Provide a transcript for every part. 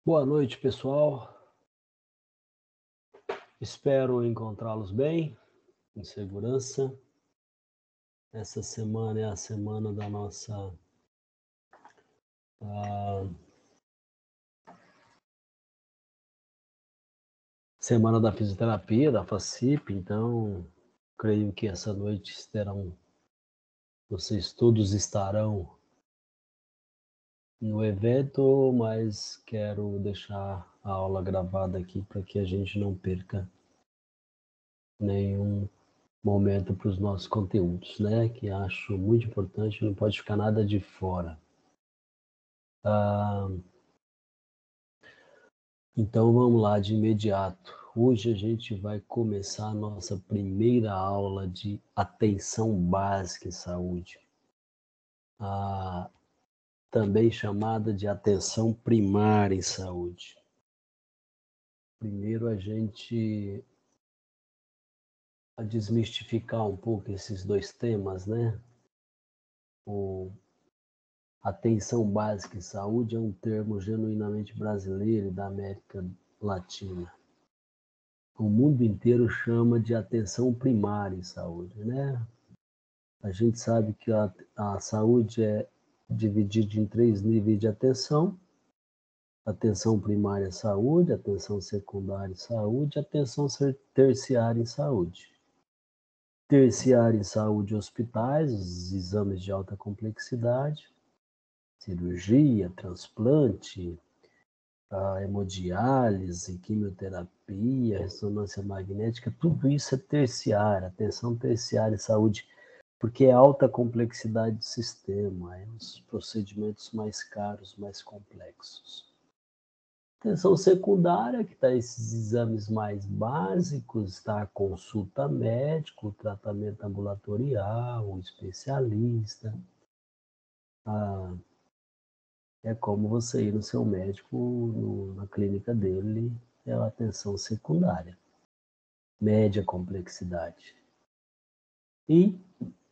Boa noite, pessoal. Espero encontrá-los bem, em segurança. Essa semana é a semana da nossa ah, semana da fisioterapia, da FACIP. Então, creio que essa noite vocês todos estarão no evento, mas quero deixar a aula gravada aqui para que a gente não perca nenhum momento para os nossos conteúdos, né? Que acho muito importante, não pode ficar nada de fora. Então vamos lá de imediato. Hoje a gente vai começar a nossa primeira aula de atenção básica em saúde, também chamada de atenção primária em saúde. Primeiro a gente vai desmistificar um pouco esses dois temas, né? Atenção básica em saúde é um termo genuinamente brasileiro e da América Latina. O mundo inteiro chama de atenção primária em saúde, né? A gente sabe que a saúde é dividida em 3 níveis de atenção: atenção primária em saúde, atenção secundária em saúde, atenção terciária em saúde. Terciária em saúde, hospitais, os exames de alta complexidade, cirurgia, transplante, a hemodiálise, quimioterapia, ressonância magnética, tudo isso é terciária, atenção terciária em saúde, porque é alta complexidade do sistema, os procedimentos mais caros, mais complexos. Atenção secundária, que está esses exames mais básicos, está a consulta médica, o tratamento ambulatorial, o especialista. É como você ir no seu médico, na clínica dele, é a atenção secundária, média complexidade. E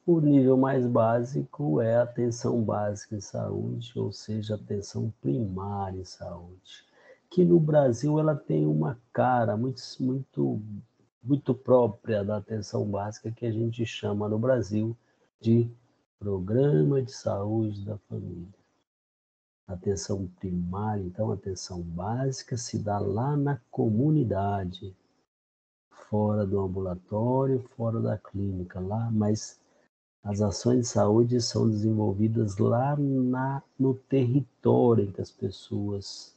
o nível mais básico é a atenção básica em saúde, ou seja, atenção primária em saúde, que no Brasil ela tem uma cara muito própria da atenção básica, que a gente chama no Brasil de Programa de Saúde da Família. Atenção primária, então, atenção básica se dá lá na comunidade, fora do ambulatório, fora da clínica, lá, mas as ações de saúde são desenvolvidas lá no território em que as pessoas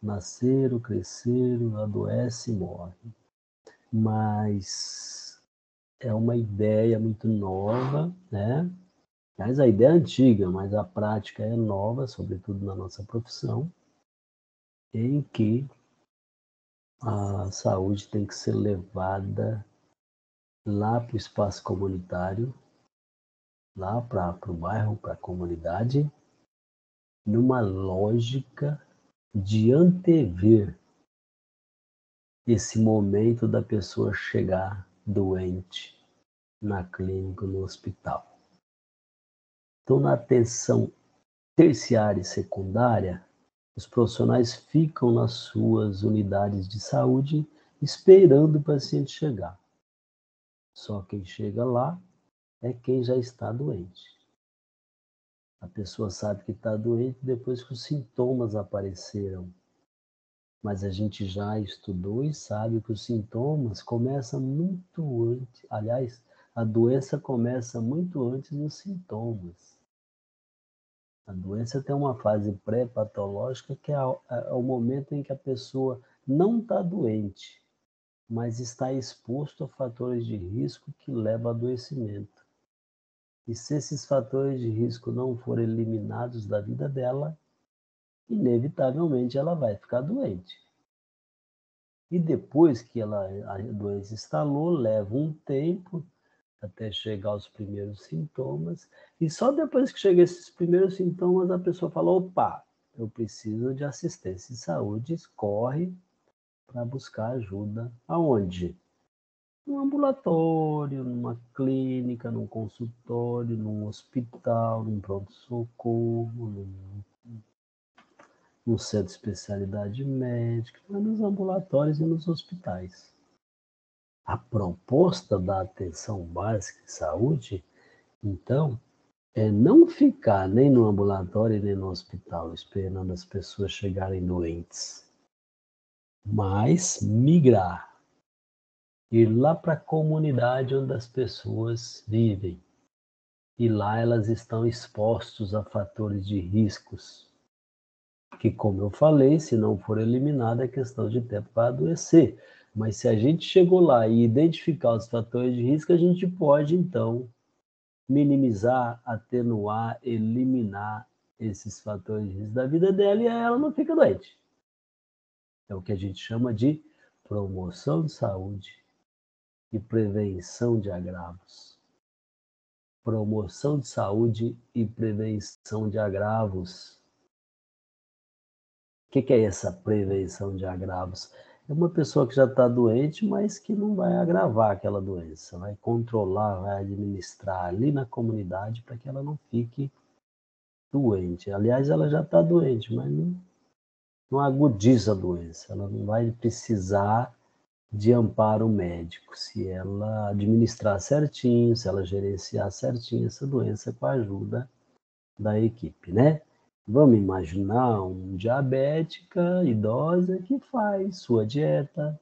nasceram, cresceram, adoecem e morrem. Mas é uma ideia muito nova, né? Mas a ideia é antiga, mas a prática é nova, sobretudo na nossa profissão, em que a saúde tem que ser levada lá para o espaço comunitário, lá para o bairro, para a comunidade, numa lógica de antever esse momento da pessoa chegar doente na clínica, no hospital. Então, na atenção terciária e secundária, os profissionais ficam nas suas unidades de saúde esperando o paciente chegar. Só quem chega lá é quem já está doente. A pessoa sabe que está doente depois que os sintomas apareceram. Mas a gente já estudou e sabe que os sintomas começam muito antes. Aliás, a doença começa muito antes dos sintomas. A doença tem uma fase pré-patológica, que é o momento em que a pessoa não está doente, mas está exposto a fatores de risco que levam ao adoecimento. E se esses fatores de risco não forem eliminados da vida dela, inevitavelmente ela vai ficar doente. E depois que a doença instalou, leva um tempo até chegar aos primeiros sintomas, e só depois que chegam esses primeiros sintomas a pessoa fala: opa, eu preciso de assistência em saúde, corre para buscar ajuda. Aonde? Num ambulatório, numa clínica, num consultório, num hospital, num pronto-socorro, no centro de especialidade médica, mas nos ambulatórios e nos hospitais. A proposta da atenção básica de saúde, então, é não ficar nem no ambulatório nem no hospital esperando as pessoas chegarem doentes, mas migrar, ir lá para a comunidade onde as pessoas vivem. E lá elas estão expostas a fatores de riscos, que, como eu falei, se não for eliminada, é questão de tempo para adoecer. Mas se a gente chegou lá e identificar os fatores de risco, a gente pode, então, minimizar, atenuar, eliminar esses fatores de risco da vida dela e ela não fica doente. É o que a gente chama de promoção de saúde e prevenção de agravos. Promoção de saúde e prevenção de agravos. O que é essa prevenção de agravos? É uma pessoa que já está doente, mas que não vai agravar aquela doença, vai controlar, vai administrar ali na comunidade para que ela não fique doente. Aliás, ela já está doente, mas não agudiza a doença, ela não vai precisar de amparo médico, se ela administrar certinho, se ela gerenciar certinho essa doença com a ajuda da equipe, né? Vamos imaginar uma diabética idosa que faz sua dieta,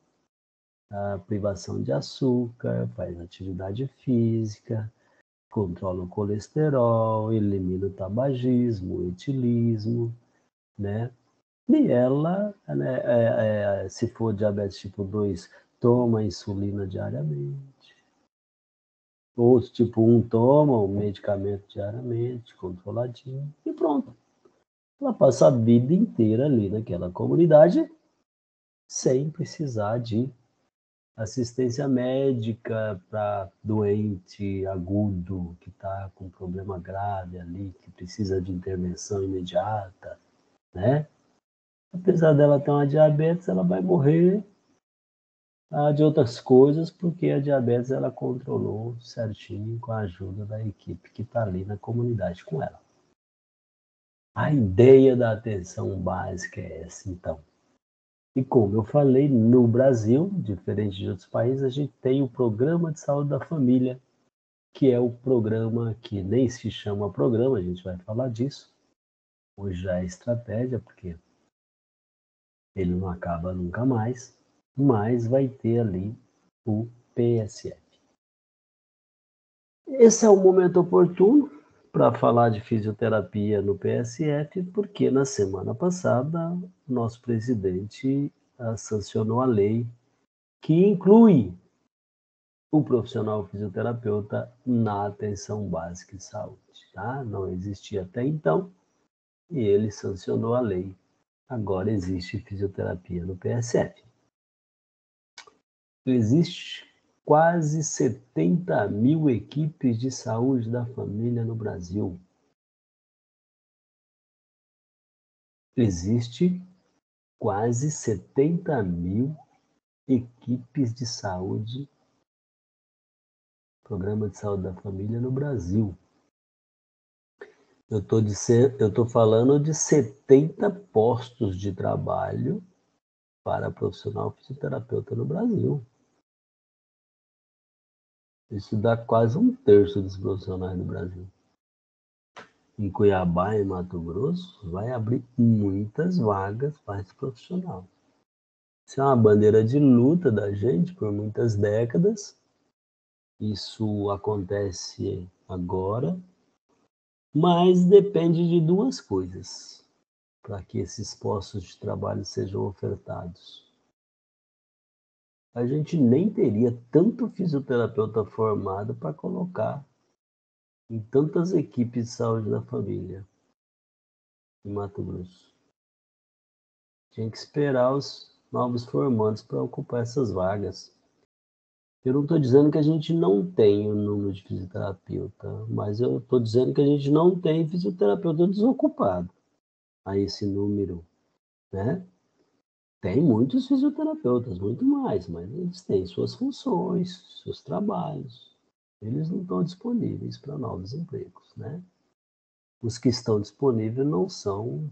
a privação de açúcar, faz atividade física, controla o colesterol, elimina o tabagismo, o etilismo, né? E ela, né, se for diabetes tipo 2, toma insulina diariamente. Ou tipo 1 toma o medicamento diariamente, controladinho, e pronto. Ela passa a vida inteira ali naquela comunidade sem precisar de assistência médica para doente agudo que está com problema grave ali, que precisa de intervenção imediata, né? Apesar dela ter uma diabetes, ela vai morrer de outras coisas, porque a diabetes ela controlou certinho com a ajuda da equipe que está ali na comunidade com ela. A ideia da atenção básica é essa, então. E como eu falei, no Brasil, diferente de outros países, a gente tem o Programa de Saúde da Família, que é o programa que nem se chama programa, a gente vai falar disso. Hoje já é estratégia, porque ele não acaba nunca mais, mas vai ter ali o PSF. Esse é o momento oportuno para falar de fisioterapia no PSF, porque na semana passada nosso presidente sancionou a lei que inclui o profissional fisioterapeuta na atenção básica de saúde, tá? Não existia até então e ele sancionou a lei. Agora existe fisioterapia no PSF. Existe quase 70 mil equipes de saúde da família no Brasil. Existe quase 70 mil equipes de saúde, programa de saúde da família no Brasil. Eu estou falando de 70 postos de trabalho para profissional fisioterapeuta no Brasil. Isso dá quase 1/3 dos profissionais do Brasil. Em Cuiabá, em Mato Grosso, vai abrir muitas vagas para esse profissional. Isso é uma bandeira de luta da gente por muitas décadas. Isso acontece agora, mas depende de duas coisas para que esses postos de trabalho sejam ofertados. A gente nem teria tanto fisioterapeuta formado para colocar em tantas equipes de saúde da família em Mato Grosso. Tinha que esperar os novos formandos para ocupar essas vagas. Eu não estou dizendo que a gente não tem o número de fisioterapeuta, mas eu estou dizendo que a gente não tem fisioterapeuta desocupado a esse número, né? Tem muitos fisioterapeutas, muito mais, mas eles têm suas funções, seus trabalhos. Eles não estão disponíveis para novos empregos, né? Os que estão disponíveis não são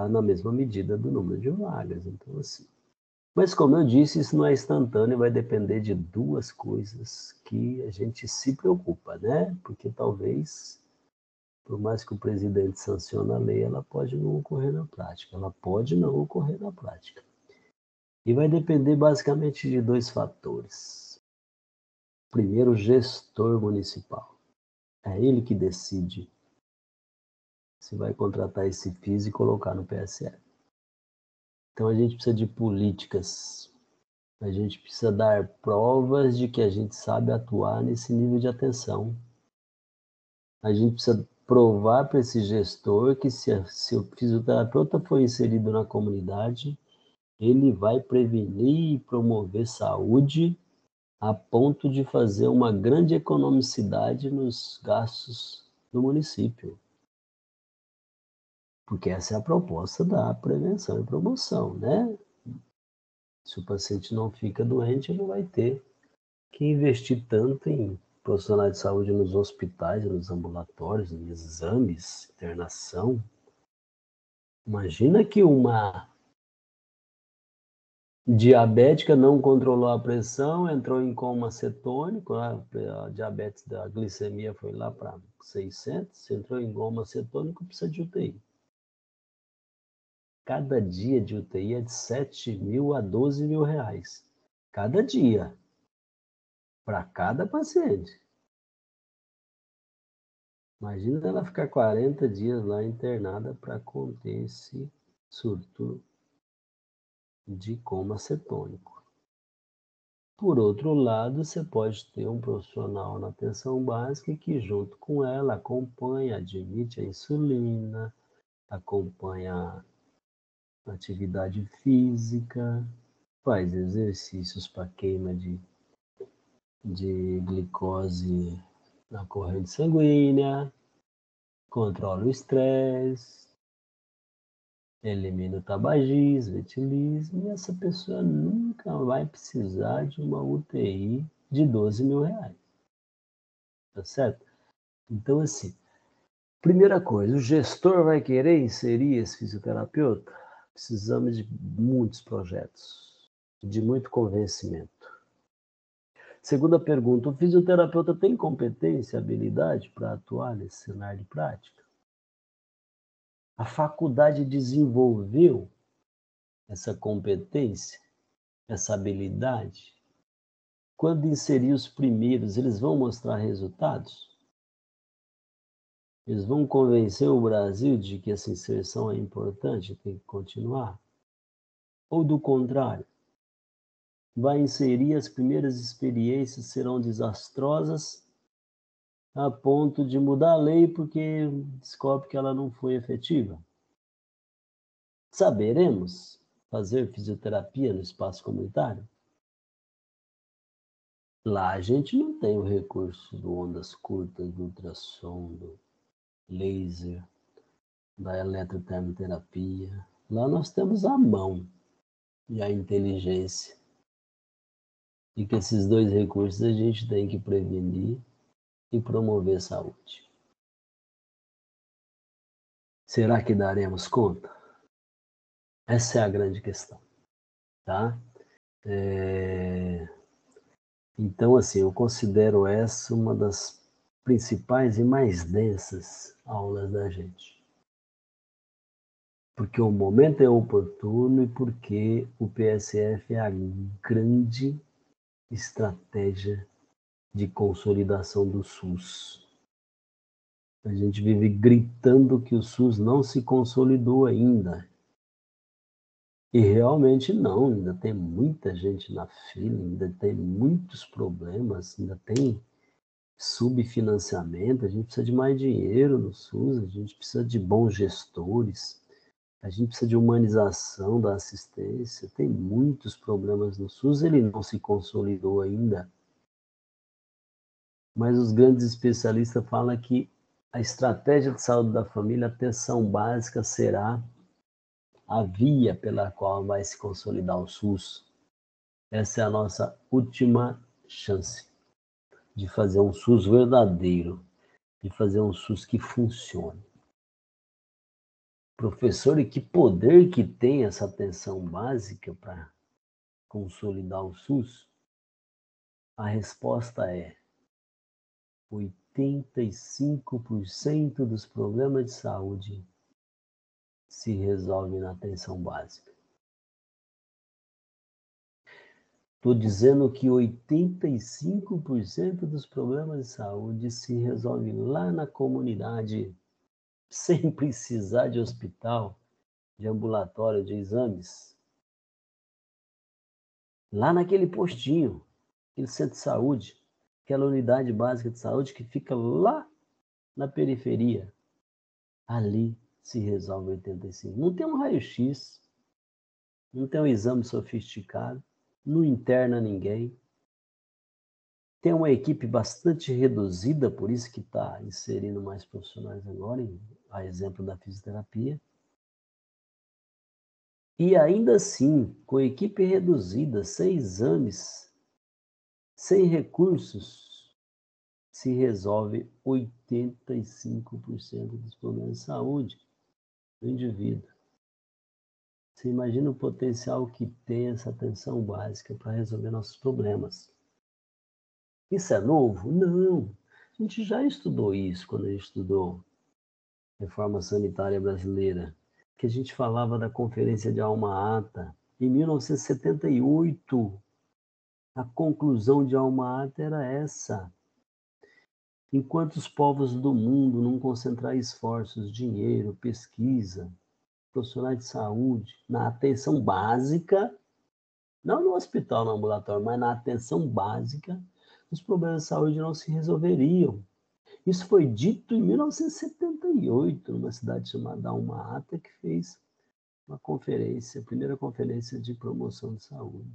na mesma medida do número de vagas. Então, assim. Mas, como eu disse, isso não é instantâneo, vai depender de duas coisas que a gente se preocupa, né? Porque talvez, por mais que o presidente sancione a lei, ela pode não ocorrer na prática. Ela pode não ocorrer na prática. E vai depender basicamente de dois fatores. Primeiro, o gestor municipal. É ele que decide se vai contratar esse FIS e colocar no PSF. Então, a gente precisa de políticas. A gente precisa dar provas de que a gente sabe atuar nesse nível de atenção. A gente precisa provar para esse gestor que se o fisioterapeuta for inserido na comunidade, ele vai prevenir e promover saúde a ponto de fazer uma grande economicidade nos gastos do município. Porque essa é a proposta da prevenção e promoção, né? Se o paciente não fica doente, ele não vai ter que investir tanto em profissionais de saúde nos hospitais, nos ambulatórios, em exames, internação. Imagina que uma diabética não controlou a pressão, entrou em coma cetônico, a diabetes da glicemia foi lá para 600, entrou em coma cetônico, precisa de UTI. Cada dia de UTI é de 7 mil a 12 mil reais. Cada dia. Para cada paciente. Imagina ela ficar 40 dias lá internada para conter esse surto de coma cetônico. Por outro lado, você pode ter um profissional na atenção básica que, junto com ela, acompanha, admite a insulina, acompanha a atividade física, faz exercícios para queima de glicose na corrente sanguínea, controla o estresse, elimina o tabagismo, etilismo, e essa pessoa nunca vai precisar de uma UTI de 12 mil reais. Tá certo? Então, assim, primeira coisa, o gestor vai querer inserir esse fisioterapeuta? Precisamos de muitos projetos, de muito convencimento. Segunda pergunta, o fisioterapeuta tem competência, habilidade para atuar nesse cenário de prática? A faculdade desenvolveu essa competência, essa habilidade? Quando inserir os primeiros, eles vão mostrar resultados? Eles vão convencer o Brasil de que essa inserção é importante, tem que continuar? Ou do contrário, vai inserir, as primeiras experiências serão desastrosas a ponto de mudar a lei porque descobre que ela não foi efetiva? Saberemos fazer fisioterapia no espaço comunitário? Lá a gente não tem o recurso do ondas curtas, do ultrassom, do laser, da eletrotermoterapia. Lá nós temos a mão e a inteligência. E que esses dois recursos a gente tem que prevenir e promover saúde. Será que daremos conta? Essa é a grande questão, tá? Então, assim, eu considero essa uma das principais e mais densas aulas da gente. Porque o momento é oportuno e porque o PSF é a grande estratégia de consolidação do SUS. A gente vive gritando que o SUS não se consolidou ainda. E realmente não, ainda tem muita gente na fila, ainda tem muitos problemas, ainda tem subfinanciamento, a gente precisa de mais dinheiro no SUS, a gente precisa de bons gestores, a gente precisa de humanização da assistência, tem muitos problemas no SUS, ele não se consolidou ainda. Mas os grandes especialistas falam que a estratégia de saúde da família, a atenção básica, será a via pela qual vai se consolidar o SUS. Essa é a nossa última chance de fazer um SUS verdadeiro, de fazer um SUS que funcione. Professor, e que poder que tem essa atenção básica para consolidar o SUS? A resposta é: 85% dos problemas de saúde se resolvem na atenção básica. Estou dizendo que 85% dos problemas de saúde se resolvem lá na comunidade, sem precisar de hospital, de ambulatório, de exames. Lá naquele postinho, aquele centro de saúde, aquela unidade básica de saúde que fica lá na periferia. Ali se resolve 85%. Não tem um raio-x, não tem um exame sofisticado, não interna ninguém. Tem uma equipe bastante reduzida, por isso que está inserindo mais profissionais agora, a exemplo da fisioterapia. E ainda assim, com equipe reduzida, sem exames, sem recursos, se resolve 85% dos problemas de saúde do indivíduo. Você imagina o potencial que tem essa atenção básica para resolver nossos problemas. Isso é novo? Não. A gente já estudou isso quando a gente estudou Reforma Sanitária Brasileira, que a gente falava da Conferência de Alma-Ata. Em 1978, a conclusão de Alma-Ata era essa: enquanto os povos do mundo não concentrar esforços, dinheiro, pesquisa, profissionais de saúde, na atenção básica, não no hospital, no ambulatório, mas na atenção básica, os problemas de saúde não se resolveriam. Isso foi dito em 1978, numa cidade chamada Alma-Ata, que fez uma conferência, a primeira conferência de promoção de saúde.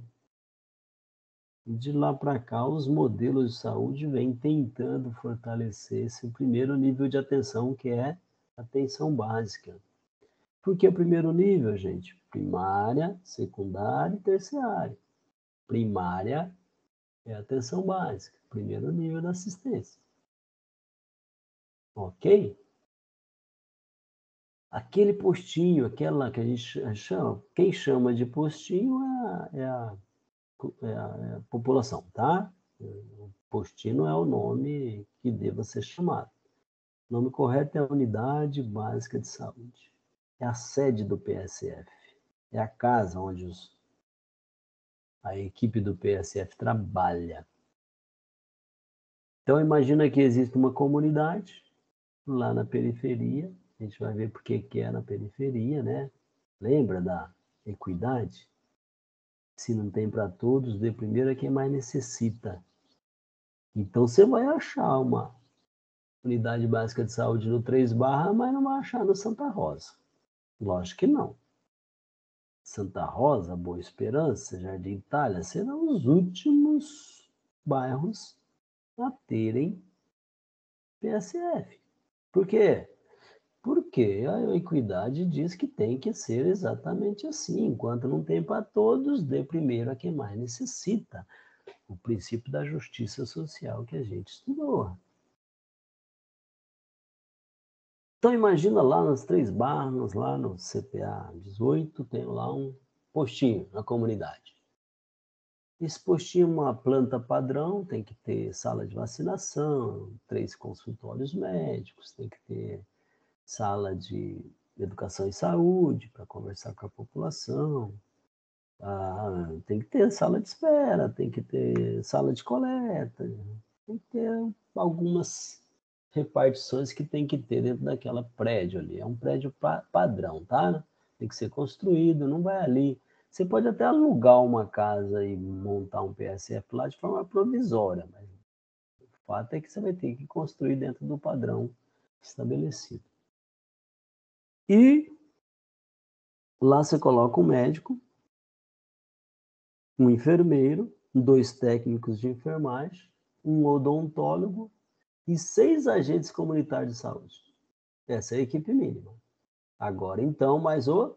E de lá para cá, os modelos de saúde vêm tentando fortalecer esse primeiro nível de atenção, que é a atenção básica. Por que o primeiro nível, gente? Primária, secundária e terciária. Primária é a atenção básica, primeiro nível da assistência. Ok? Aquele postinho, aquela que a gente chama, quem chama de postinho é a população, tá? O postinho não é o nome que deva ser chamado. O nome correto é a Unidade Básica de Saúde. É a sede do PSF. É a casa onde a equipe do PSF trabalha. Então, imagina que existe uma comunidade lá na periferia. A gente vai ver por que é na periferia, né? Lembra da equidade? Se não tem para todos, dê primeiro a quem mais necessita. Então, você vai achar uma unidade básica de saúde no 3 Barra, mas não vai achar no Santa Rosa. Lógico que não. Santa Rosa, Boa Esperança, Jardim Itália serão os últimos bairros a terem PSF. Por quê? Porque a equidade diz que tem que ser exatamente assim. Enquanto não tem para todos, dê primeiro a quem mais necessita. O princípio da justiça social que a gente estudou. Então imagina lá nas 3 Barras, lá no CPA 18, tem lá um postinho na comunidade. Esse postinho é uma planta padrão, tem que ter sala de vacinação, 3 consultórios médicos, tem que ter sala de educação e saúde para conversar com a população, tem que ter sala de espera, tem que ter sala de coleta, tem que ter algumas repartições que tem que ter dentro daquela prédio ali. É um prédio padrão, tá? Tem que ser construído, não vai ali. Você pode até alugar uma casa e montar um PSF lá de forma provisória, mas o fato é que você vai ter que construir dentro do padrão estabelecido. E lá você coloca um médico, um enfermeiro, 2 técnicos de enfermagem, um odontólogo e 6 agentes comunitários de saúde. Essa é a equipe mínima. Agora, então, mais o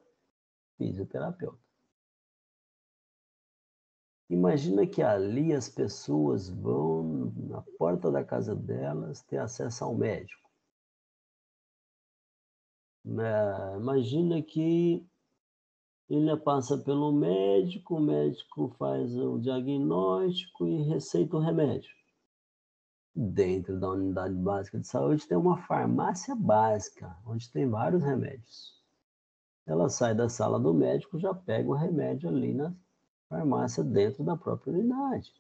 fisioterapeuta. Imagina que ali as pessoas vão, na porta da casa delas, ter acesso ao médico. Imagina que ele passa pelo médico, o médico faz o diagnóstico e receita o remédio. Dentro da unidade básica de saúde tem uma farmácia básica, onde tem vários remédios. Ela sai da sala do médico, já pega o remédio ali na farmácia dentro da própria unidade.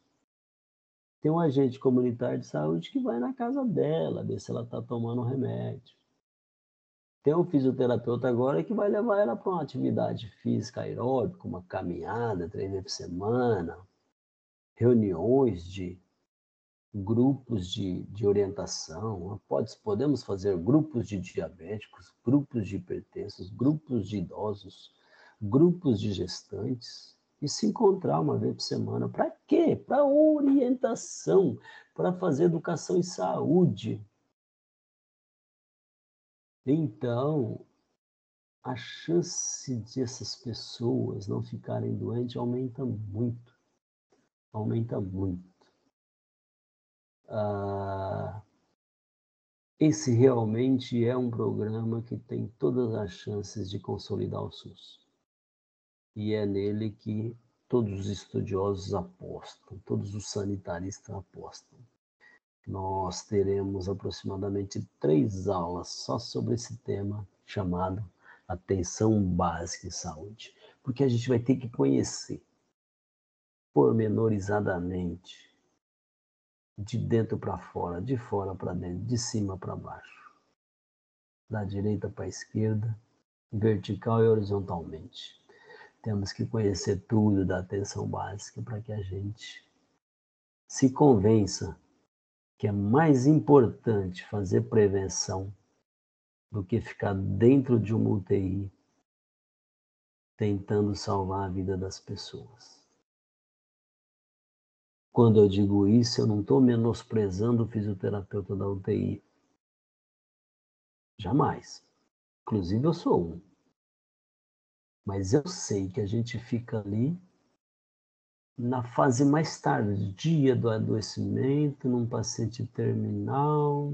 Tem um agente comunitário de saúde que vai na casa dela, ver se ela está tomando o remédio. Tem um fisioterapeuta agora que vai levar ela para uma atividade física aeróbica, uma caminhada 3 vezes por semana, reuniões de grupos de orientação, podemos fazer grupos de diabéticos, grupos de hipertensos, grupos de idosos, grupos de gestantes, e se encontrar uma vez por semana. Para quê? Para orientação, para fazer educação em saúde. Então, a chance de essas pessoas não ficarem doentes aumenta muito, aumenta muito. Esse realmente é um programa que tem todas as chances de consolidar o SUS. E é nele que todos os estudiosos apostam, todos os sanitaristas apostam. Nós teremos aproximadamente 3 aulas só sobre esse tema chamado Atenção Básica em Saúde, porque a gente vai ter que conhecer pormenorizadamente, de dentro para fora, de fora para dentro, de cima para baixo, da direita para a esquerda, vertical e horizontalmente. Temos que conhecer tudo da atenção básica para que a gente se convença que é mais importante fazer prevenção do que ficar dentro de uma UTI tentando salvar a vida das pessoas. Quando eu digo isso, eu não estou menosprezando o fisioterapeuta da UTI. Jamais. Inclusive, eu sou um. Mas eu sei que a gente fica ali na fase mais tardia do adoecimento, num paciente terminal,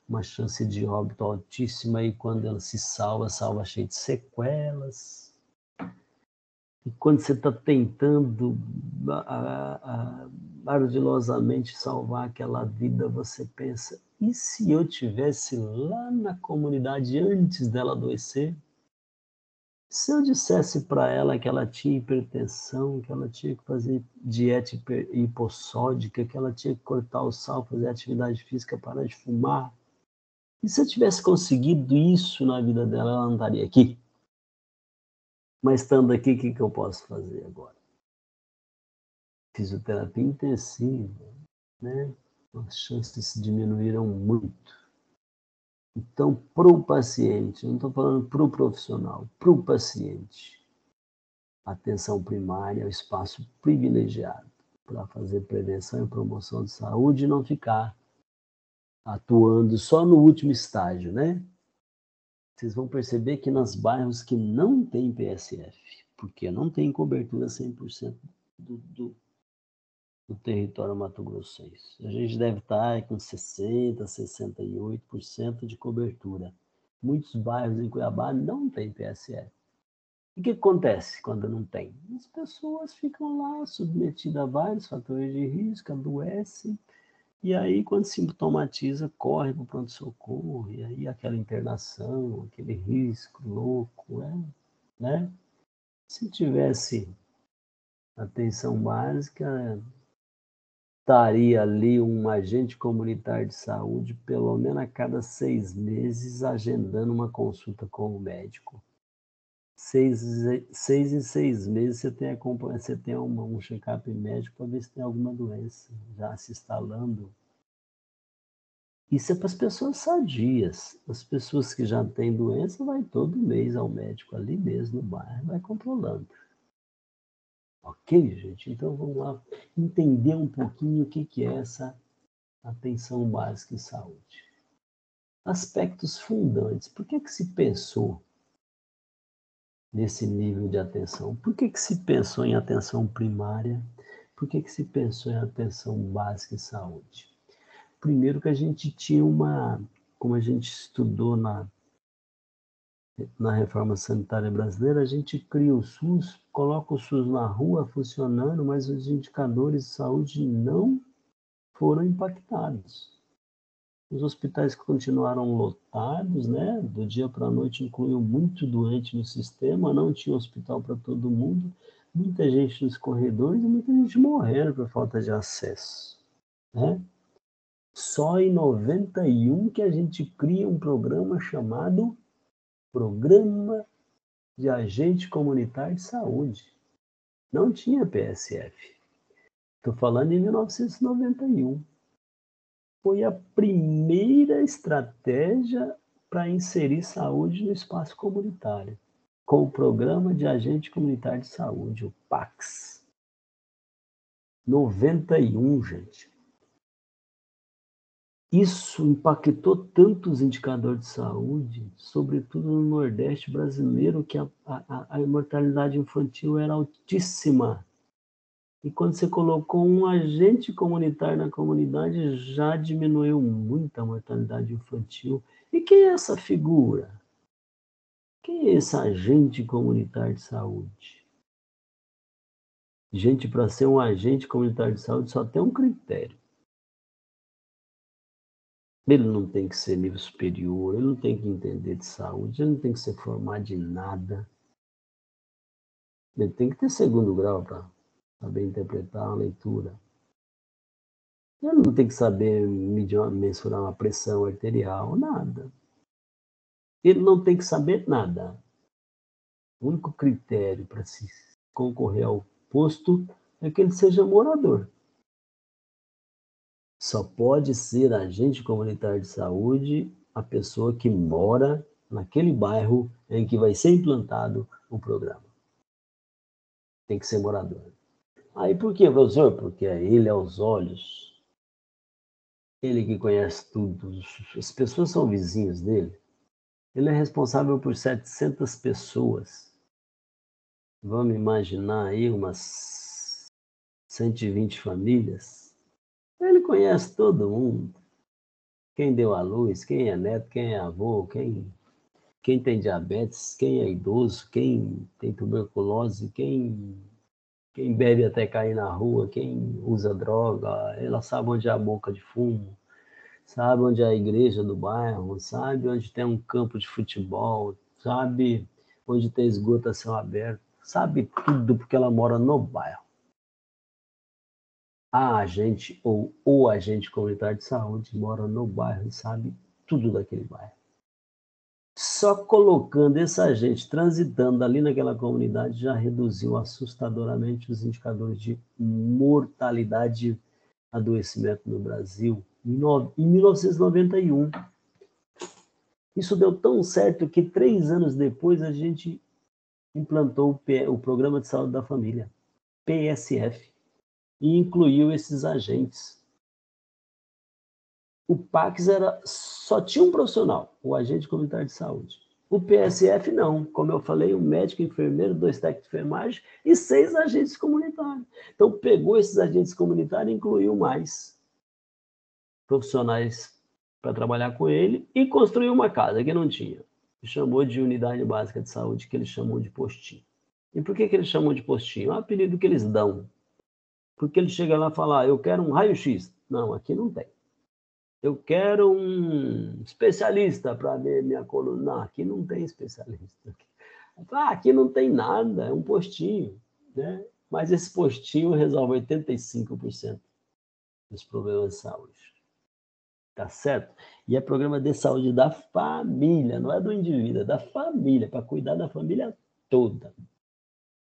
uma chance de óbito altíssima, e quando ela se salva, salva cheio de sequelas. E quando você está tentando ardilosamente salvar aquela vida, você pensa, e se eu tivesse lá na comunidade antes dela adoecer? Se eu dissesse para ela que ela tinha hipertensão, que ela tinha que fazer dieta hipossódica, que ela tinha que cortar o sal, fazer atividade física, parar de fumar, e se eu tivesse conseguido isso na vida dela, ela não estaria aqui? Mas estando aqui, o que eu posso fazer agora? Fisioterapia intensiva, né? As chances diminuíram muito. Então, para o paciente, não estou falando para o profissional, para o paciente, a atenção primária é o espaço privilegiado para fazer prevenção e promoção de saúde e não ficar atuando só no último estágio, né? Vocês vão perceber que nos bairros que não tem PSF, porque não tem cobertura 100% do território mato-grossense. A gente deve estar com 60%, 68% de cobertura. Muitos bairros em Cuiabá não tem PSF. E o que acontece quando não tem? As pessoas ficam lá submetidas a vários fatores de risco, adoecem, e aí quando sintomatiza, corre para o pronto-socorro, e aí aquela internação, aquele risco louco, né? Se tivesse atenção básica, estaria ali um agente comunitário de saúde, pelo menos a cada 6 meses, agendando uma consulta com o médico. 6 em 6 meses você tem um check-up médico para ver se tem alguma doença já se instalando. Isso é para as pessoas sadias. As pessoas que já têm doença, vai todo mês ao médico ali mesmo no bairro, vai controlando. Ok, gente? Então vamos lá entender um pouquinho o que é essa atenção básica em saúde. Aspectos fundantes. Por que se pensou nesse nível de atenção? Por que se pensou em atenção primária? Por que se pensou em atenção básica em saúde? Primeiro que a gente tinha como a gente estudou na reforma sanitária brasileira, a gente cria o SUS, coloca o SUS na rua funcionando, mas os indicadores de saúde não foram impactados. Os hospitais continuaram lotados, né? Do dia para a noite incluiu muito doente no sistema, não tinha hospital para todo mundo, muita gente nos corredores e muita gente morrendo por falta de acesso, né? Só em 91 que a gente cria um programa chamado Programa de Agente Comunitário de Saúde. Não tinha PSF. Estou falando em 1991. Foi a primeira estratégia para inserir saúde no espaço comunitário, com o Programa de Agente Comunitário de Saúde, o PACS. 91, gente. Isso impactou tanto os indicadores de saúde, sobretudo no Nordeste brasileiro, que a mortalidade infantil era altíssima. E quando você colocou um agente comunitário na comunidade, já diminuiu muito a mortalidade infantil. E quem é essa figura? Quem é esse agente comunitário de saúde? Gente, para ser um agente comunitário de saúde só tem um critério. Ele não tem que ser nível superior, ele não tem que entender de saúde, ele não tem que ser formado em nada. Ele tem que ter segundo grau para saber interpretar a leitura. Ele não tem que saber mensurar uma pressão arterial, nada. Ele não tem que saber nada. O único critério para se concorrer ao posto é que ele seja morador. Só pode ser agente comunitário de saúde a pessoa que mora naquele bairro em que vai ser implantado o programa. Tem que ser morador. Aí por que, professor? Porque é ele aos olhos. Ele que conhece tudo. As pessoas são vizinhos dele. Ele é responsável por 700 pessoas. Vamos imaginar aí umas 120 famílias. Ele conhece todo mundo. Quem deu à luz, quem é neto, quem é avô, quem tem diabetes, quem é idoso, quem tem tuberculose, quem bebe até cair na rua, quem usa droga. Ela sabe onde é a boca de fumo, sabe onde é a igreja do bairro, sabe onde tem um campo de futebol, sabe onde tem esgoto a céu aberto, sabe tudo porque ela mora no bairro. A agente ou o agente comunitário de saúde mora no bairro e sabe tudo daquele bairro. Só colocando esse agente transitando ali naquela comunidade já reduziu assustadoramente os indicadores de mortalidade e adoecimento no Brasil em 1991. Isso deu tão certo que 3 anos depois a gente implantou o Programa de Saúde da Família, PSF, e incluiu esses agentes. O PACS só tinha um profissional, o agente comunitário de saúde. O PSF não, como eu falei, um médico, enfermeiro, 2 técnicos de enfermagem e 6 agentes comunitários. Então pegou esses agentes comunitários e incluiu mais profissionais para trabalhar com ele e construiu uma casa que não tinha. E chamou de unidade básica de saúde, que eles chamam de postinho. E por que eles chamam de postinho? É um apelido que eles dão. Porque ele chega lá e fala, eu quero um raio-x. Não, aqui não tem. Eu quero um especialista para ver minha coluna. Não, aqui não tem especialista. Aqui não tem nada, é um postinho, né? Mas esse postinho resolve 85% dos problemas de saúde. Tá certo? E é programa de saúde da família, não é do indivíduo, é da família, para cuidar da família toda.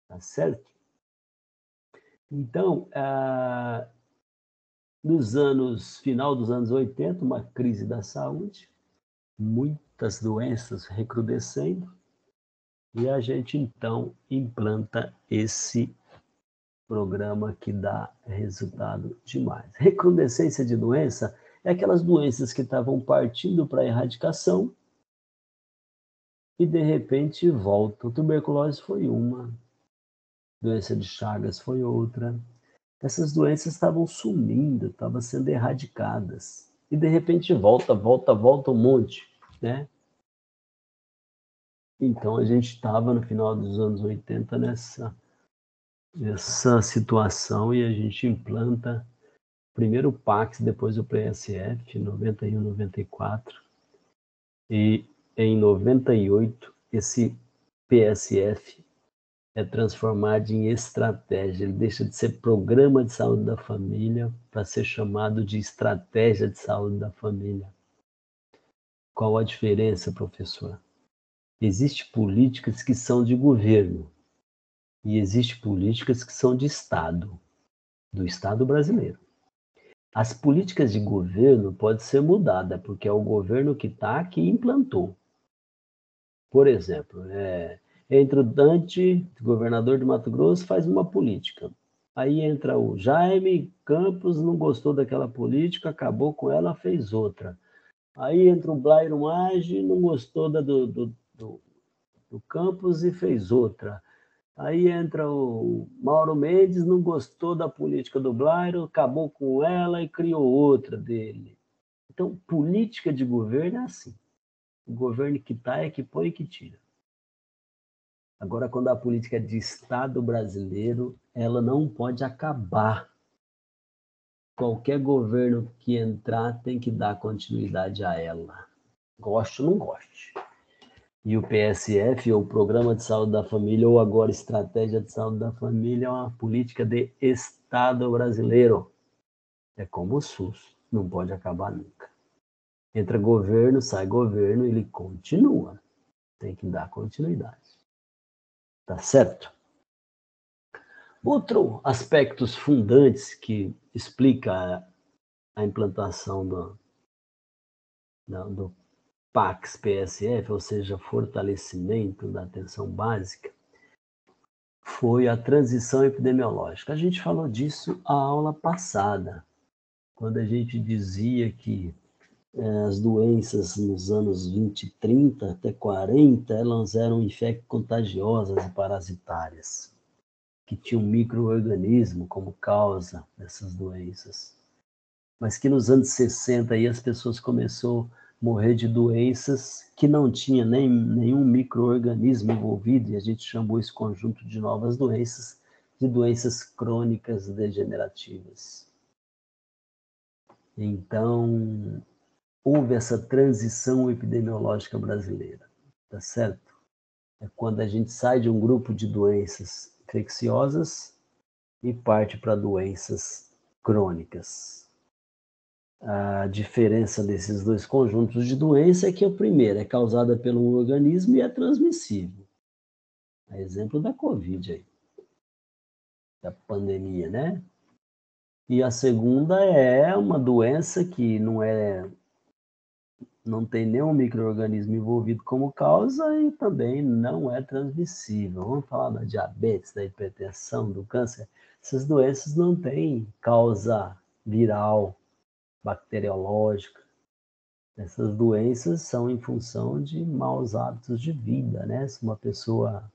Tá certo? Então, final dos anos 80, uma crise da saúde, muitas doenças recrudescendo, e a gente então implanta esse programa que dá resultado demais. Recrudescência de doença é aquelas doenças que estavam partindo para a erradicação e de repente voltam. Tuberculose foi uma, doença de Chagas foi outra. Essas doenças estavam sumindo, estavam sendo erradicadas. E de repente volta um monte, né? Então, a gente estava no final dos anos 80 nessa situação e a gente implanta primeiro o Pax, depois o PSF, 91, 94. E em 98, esse PSF é transformado em estratégia. Ele deixa de ser Programa de Saúde da Família para ser chamado de Estratégia de Saúde da Família. Qual a diferença, professor? Existem políticas que são de governo e existem políticas que são de Estado, do Estado brasileiro. As políticas de governo podem ser mudadas, porque é o governo que está que implantou. Por exemplo, entra o Dante, governador de Mato Grosso, faz uma política. Aí entra o Jaime Campos, não gostou daquela política, acabou com ela, fez outra. Aí entra o Blairo Maggi, não gostou do Campos e fez outra. Aí entra o Mauro Mendes, não gostou da política do Blairo, acabou com ela e criou outra dele. Então, política de governo é assim. O governo que está é que põe e que tira. Agora, quando a política é de Estado brasileiro, ela não pode acabar. Qualquer governo que entrar tem que dar continuidade a ela. Goste ou não goste. E o PSF, ou Programa de Saúde da Família, ou agora Estratégia de Saúde da Família, é uma política de Estado brasileiro. É como o SUS, não pode acabar nunca. Entra governo, sai governo, ele continua. Tem que dar continuidade. Tá certo? Outro aspectos fundantes que explica a implantação do PAX-PSF, ou seja, fortalecimento da atenção básica, foi a transição epidemiológica. A gente falou disso a aula passada, quando a gente dizia que as doenças nos anos 20, 30 até 40, elas eram infecto-contagiosas e parasitárias, que tinham micro-organismo como causa dessas doenças. Mas que nos anos 60 aí as pessoas começaram a morrer de doenças que não tinha nenhum micro-organismo envolvido, e a gente chamou esse conjunto de novas doenças de doenças crônicas degenerativas. Então, houve essa transição epidemiológica brasileira, tá certo? É quando a gente sai de um grupo de doenças infecciosas e parte para doenças crônicas. A diferença desses dois conjuntos de doença é que a primeira é causada pelo organismo e é transmissível. É exemplo da Covid aí, da pandemia, né? E a segunda é uma doença que não tem nenhum micro-organismo envolvido como causa e também não é transmissível. Vamos falar da diabetes, da hipertensão, do câncer. Essas doenças não têm causa viral, bacteriológica. Essas doenças são em função de maus hábitos de vida, né? Se uma pessoa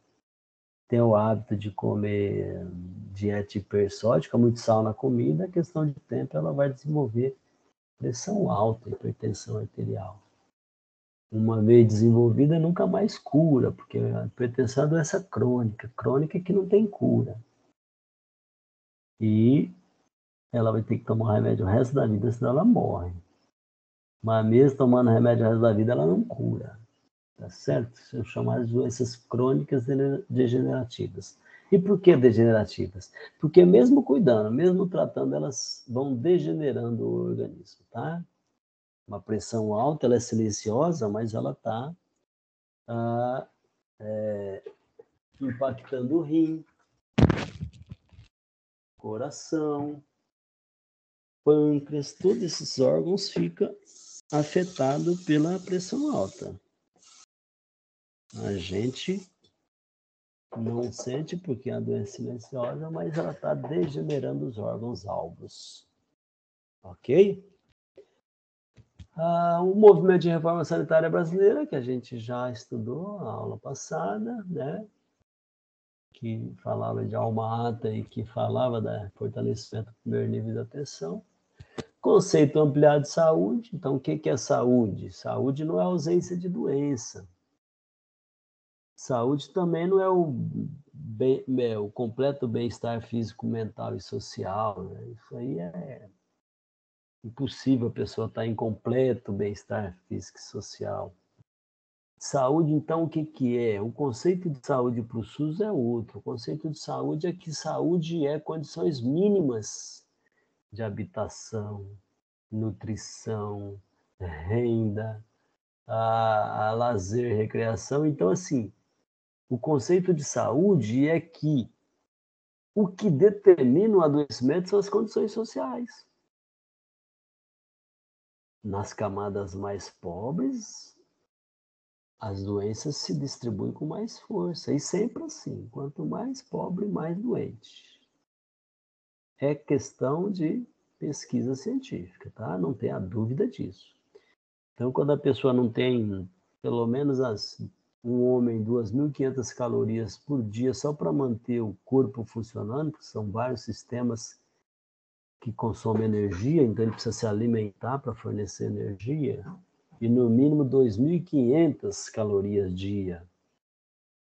tem o hábito de comer dieta hipersódica, muito sal na comida, a questão de tempo ela vai desenvolver pressão alta, hipertensão arterial. Uma vez desenvolvida, nunca mais cura, porque a hipertensão é uma doença crônica, crônica que não tem cura. E ela vai ter que tomar remédio o resto da vida, senão ela morre. Mas mesmo tomando remédio o resto da vida, ela não cura. Tá certo? São chamadas de doenças crônicas degenerativas. E por que degenerativas? Porque mesmo cuidando, mesmo tratando, elas vão degenerando o organismo, tá? Uma pressão alta, ela é silenciosa, mas ela está impactando o rim, coração, pâncreas, todos esses órgãos ficam afetados pela pressão alta. A gente não sente porque é uma doença silenciosa, mas ela está degenerando os órgãos alvos. Ok? O movimento de reforma sanitária brasileira, que a gente já estudou na aula passada, né? Que falava de alma ata e que falava da fortalecimento do primeiro nível de atenção. Conceito ampliado de saúde. Então, o que é saúde? Saúde não é ausência de doença. Saúde também não é o completo bem-estar físico, mental e social, né? Isso aí é impossível a pessoa estar em completo bem-estar físico e social. Saúde, então, o que que é? O conceito de saúde para o SUS é outro. O conceito de saúde é que saúde é condições mínimas de habitação, nutrição, renda, a lazer, recreação. Então, assim, o conceito de saúde é que o que determina o adoecimento são as condições sociais. Nas camadas mais pobres, as doenças se distribuem com mais força, e sempre assim, quanto mais pobre, mais doente. É questão de pesquisa científica, tá? Não tenha dúvida disso. Então, quando a pessoa não tem pelo menos um homem 2.500 calorias por dia só para manter o corpo funcionando, porque são vários sistemas que consomem energia, então ele precisa se alimentar para fornecer energia, e no mínimo 2.500 calorias dia.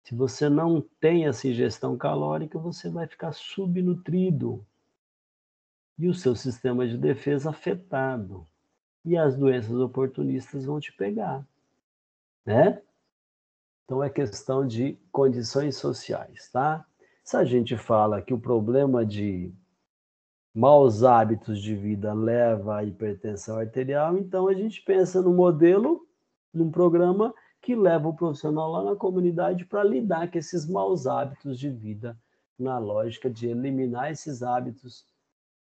Se você não tem essa ingestão calórica, você vai ficar subnutrido e o seu sistema de defesa afetado. E as doenças oportunistas vão te pegar, né? Então é questão de condições sociais, tá? Se a gente fala que o problema de maus hábitos de vida leva à hipertensão arterial, então a gente pensa no modelo, num programa que leva o profissional lá na comunidade para lidar com esses maus hábitos de vida, na lógica de eliminar esses hábitos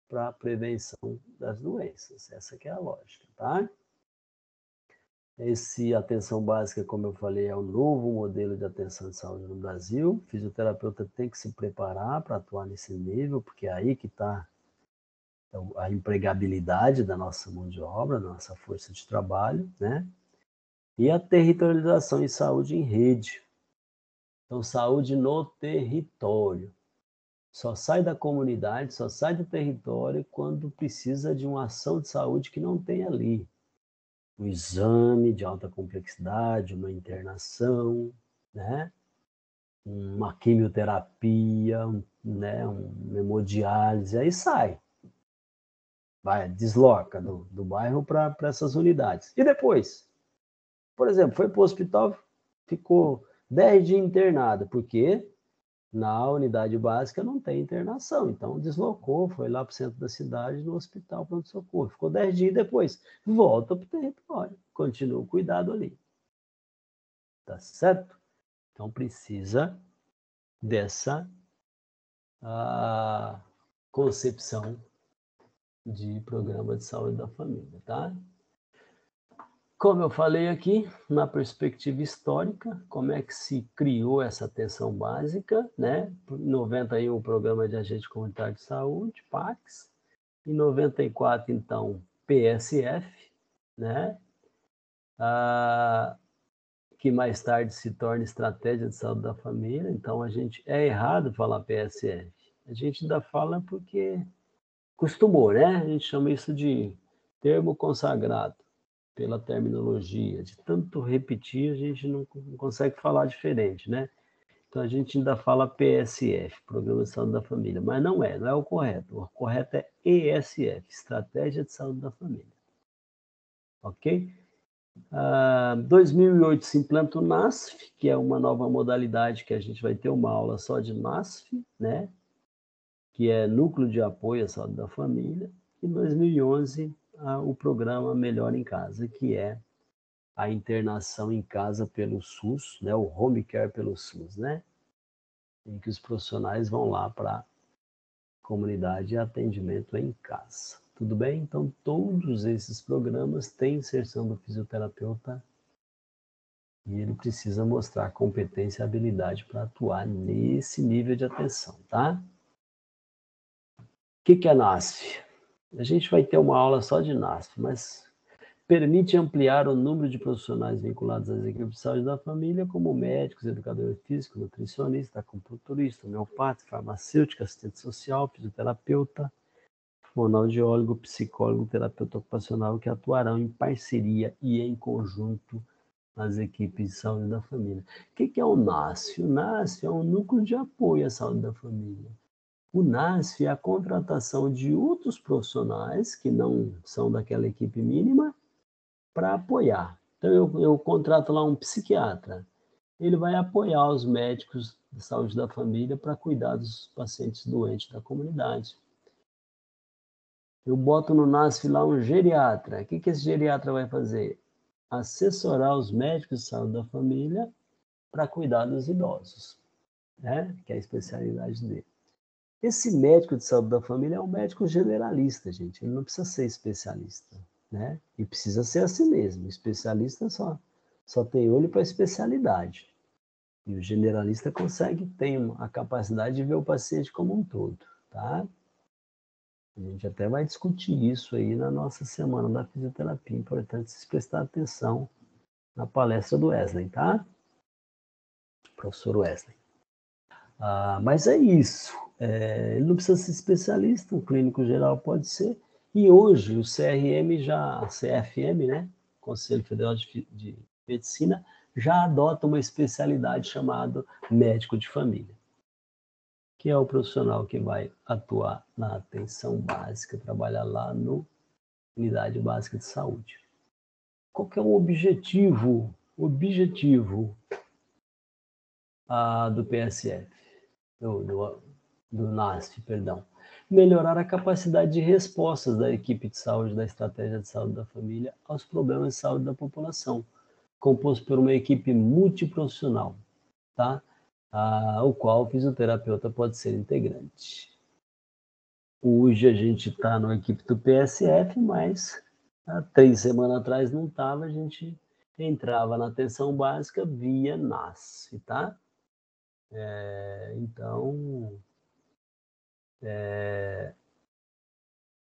para a prevenção das doenças. Essa que é a lógica, tá? Esse atenção básica, como eu falei, é o novo modelo de atenção de saúde no Brasil. O fisioterapeuta tem que se preparar para atuar nesse nível, porque é aí que está a empregabilidade da nossa mão de obra, da nossa força de trabalho, né? E a territorialização em saúde em rede. Então, saúde no território. Só sai da comunidade, só sai do território quando precisa de uma ação de saúde que não tem ali. Um exame de alta complexidade, uma internação, né? Uma quimioterapia, né? Uma hemodiálise, aí sai. Vai, desloca do bairro para essas unidades. E depois? Por exemplo, foi para o hospital, ficou 10 dias internado, porque na unidade básica não tem internação, então deslocou, foi lá para o centro da cidade, no hospital pronto-socorro. Ficou 10 dias depois, volta para o território, continua o cuidado ali. Tá certo? Então precisa dessa concepção de programa de saúde da família, tá? Como eu falei aqui, na perspectiva histórica, como é que se criou essa atenção básica, né? Em 91, o Programa de Agente Comunitário de Saúde, PACS. Em 94, então, PSF, né? Que mais tarde se torna Estratégia de Saúde da Família. Então, é errado falar PSF. A gente ainda fala porque costumou, né? A gente chama isso de termo consagrado pela terminologia, de tanto repetir, a gente não consegue falar diferente, né? Então a gente ainda fala PSF, Programa de Saúde da Família, mas não é o correto. O correto é ESF, Estratégia de Saúde da Família. Ok? 2008 se implanta o NASF, que é uma nova modalidade que a gente vai ter uma aula só de NASF, né? Que é Núcleo de Apoio à Saúde da Família. Em 2011, o programa Melhor em Casa, que é a internação em casa pelo SUS, né, o home care pelo SUS, né, em que os profissionais vão lá para a comunidade e atendimento em casa. Tudo bem? Então, todos esses programas têm inserção do fisioterapeuta e ele precisa mostrar competência e habilidade para atuar nesse nível de atenção, tá? O que é NASF? A gente vai ter uma aula só de NASF, mas permite ampliar o número de profissionais vinculados às equipes de saúde da família, como médicos, educadores físicos, nutricionista, acupunturista, homeopata, farmacêutica, assistente social, fisioterapeuta, fonoaudiólogo, psicólogo, terapeuta ocupacional, que atuarão em parceria e em conjunto as equipes de saúde da família. O que é o NASF? O NASF é um núcleo de apoio à saúde da família. O NASF é a contratação de outros profissionais que não são daquela equipe mínima para apoiar. Então, eu contrato lá um psiquiatra. Ele vai apoiar os médicos de saúde da família para cuidar dos pacientes doentes da comunidade. Eu boto no NASF lá um geriatra. O que esse geriatra vai fazer? Assessorar os médicos de saúde da família para cuidar dos idosos, né? Que é a especialidade dele. Esse médico de saúde da família é um médico generalista, gente. Ele não precisa ser especialista, né? E precisa ser assim mesmo. Especialista só tem olho para especialidade. E o generalista tem a capacidade de ver o paciente como um todo, tá? A gente até vai discutir isso aí na nossa semana da fisioterapia. Importante vocês prestar atenção na palestra do Wesley, tá? Professor Wesley. Mas é isso. Ele não precisa ser especialista, um clínico geral pode ser. E hoje o CFM, né? Conselho Federal de Medicina, já adota uma especialidade chamada médico de família, que é o profissional que vai atuar na atenção básica, trabalhar lá no Unidade Básica de Saúde. Qual que é o objetivo? O objetivo do PSF, do NASF, perdão. Melhorar a capacidade de respostas da equipe de saúde, da estratégia de saúde da família aos problemas de saúde da população, composto por uma equipe multiprofissional, tá? O qual o fisioterapeuta pode ser integrante. Hoje a gente está na equipe do PSF, mas há 3 semanas atrás não estava, a gente entrava na atenção básica via NASF, tá? Então,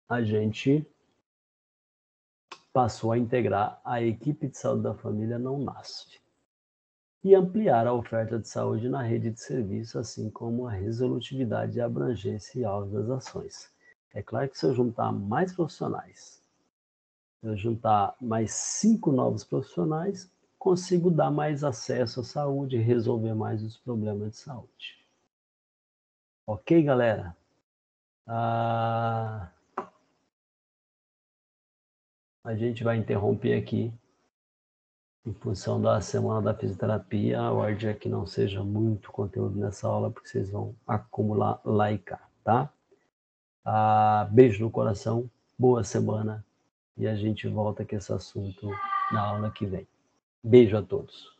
a gente passou a integrar a equipe de saúde da família não NASF e ampliar a oferta de saúde na rede de serviço, assim como a resolutividade, a abrangência e alvo das ações. É claro que se eu juntar mais profissionais, se eu juntar mais 5 novos profissionais, consigo dar mais acesso à saúde e resolver mais os problemas de saúde. Ok, galera? A gente vai interromper aqui em função da semana da fisioterapia. A ordem é que não seja muito conteúdo nessa aula, porque vocês vão acumular lá e cá, tá? Beijo no coração, boa semana e a gente volta com esse assunto na aula que vem. Beijo a todos.